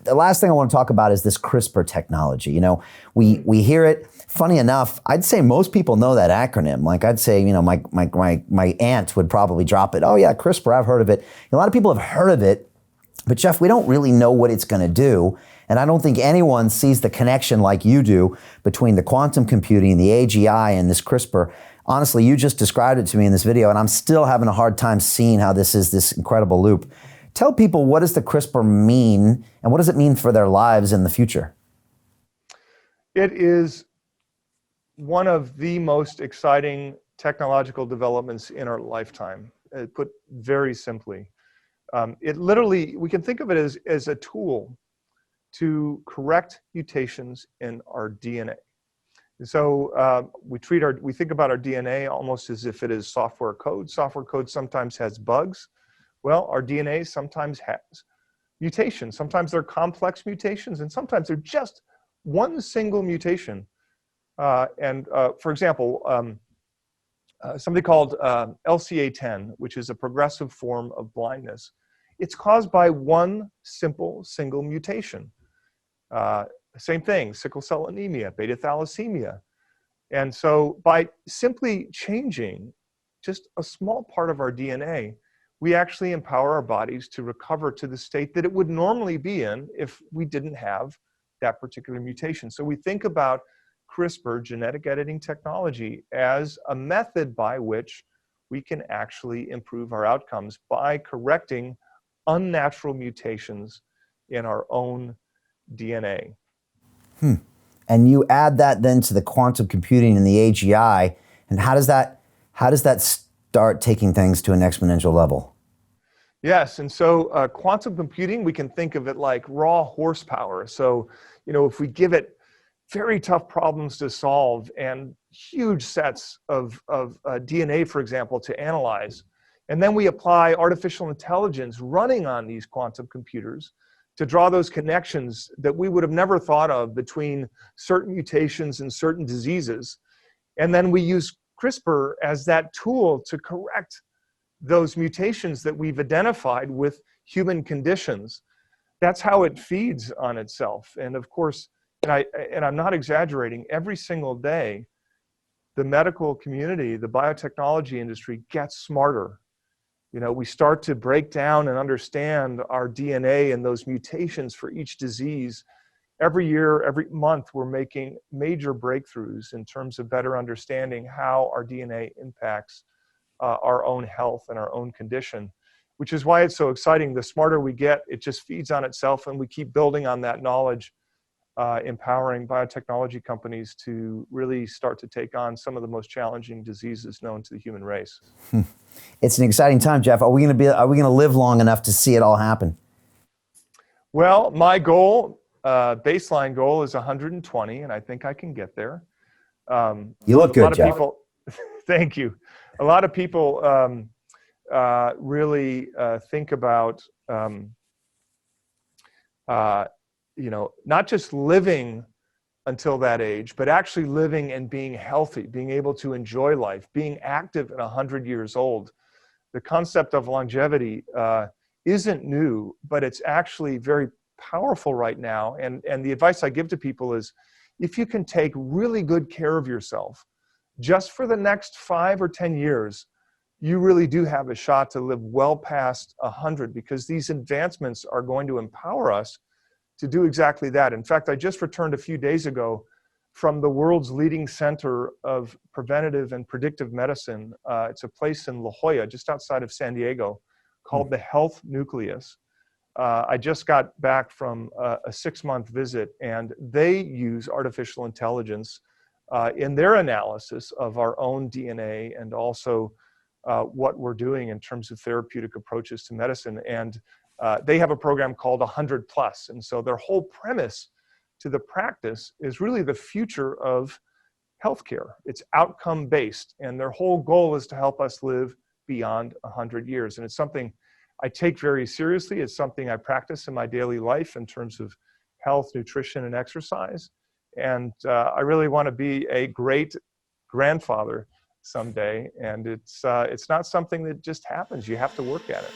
the last thing I want to talk about is this CRISPR technology. You know, we hear it. Funny enough, I'd say most people know that acronym. Like I'd say, you know, my aunt would probably drop it. Oh yeah, CRISPR, I've heard of it. A lot of people have heard of it, but Jeff, we don't really know what it's going to do. And I don't think anyone sees the connection like you do between the quantum computing, the AGI, and this CRISPR. Honestly, you just described it to me in this video, and I'm still having a hard time seeing how this is this incredible loop. Tell people, what does the CRISPR mean, and what does it mean for their lives in the future? It is one of the most exciting technological developments in our lifetime, put very simply. It literally, we can think of it as a tool to correct mutations in our DNA. So we think about our DNA almost as if it is software code. Software code sometimes has bugs. Well, our DNA sometimes has mutations. Sometimes they're complex mutations, and sometimes they're just one single mutation. For example, something called LCA10, which is a progressive form of blindness. It's caused by one single mutation. Same thing, sickle cell anemia, beta thalassemia. And so by simply changing just a small part of our DNA, we actually empower our bodies to recover to the state that it would normally be in if we didn't have that particular mutation. So we think about CRISPR, genetic editing technology, as a method by which we can actually improve our outcomes by correcting unnatural mutations in our own DNA. And you add that then to the quantum computing and the AGI, and how does that start taking things to an exponential level? Yes, and so quantum computing, we can think of it like raw horsepower. So, you know, if we give it very tough problems to solve and huge sets of DNA, for example, to analyze, and then we apply artificial intelligence running on these quantum computers to draw those connections that we would have never thought of between certain mutations and certain diseases. And then we use CRISPR as that tool to correct those mutations that we've identified with human conditions. That's how it feeds on itself. And of course, and I'm not exaggerating, every single day, the medical community, the biotechnology industry gets smarter. You know, we start to break down and understand our DNA and those mutations for each disease. Every year, every month, we're making major breakthroughs in terms of better understanding how our DNA impacts our own health and our own condition, which is why it's so exciting. The smarter we get, it just feeds on itself, and we keep building on that knowledge, empowering biotechnology companies to really start to take on some of the most challenging diseases known to the human race. It's an exciting time, Jeff. Are we going to live long enough to see it all happen? Well, my goal, baseline goal, is 120, and I think I can get there. You look good, Jeff. People, thank you. A lot of people really think about, you know, not just living until that age, but actually living and being healthy, being able to enjoy life, being active at 100 years old. The concept of longevity isn't new, but it's actually very powerful right now. And the advice I give to people is, if you can take really good care of yourself, just for the next 5 or 10 years, you really do have a shot to live well past 100, because these advancements are going to empower us to do exactly that. In fact, I just returned a few days ago from the world's leading center of preventative and predictive medicine. It's a place in La Jolla, just outside of San Diego, called the Health Nucleus. I just got back from a 6-month visit, and they use artificial intelligence in their analysis of our own DNA, and also what we're doing in terms of therapeutic approaches to medicine. And they have a program called 100 Plus. And so their whole premise to the practice is really the future of healthcare. It's outcome based, and their whole goal is to help us live beyond 100 years. And it's something I take very seriously. It's something I practice in my daily life in terms of health, nutrition, and exercise. And I really want to be a great grandfather someday. And it's not something that just happens. You have to work at it.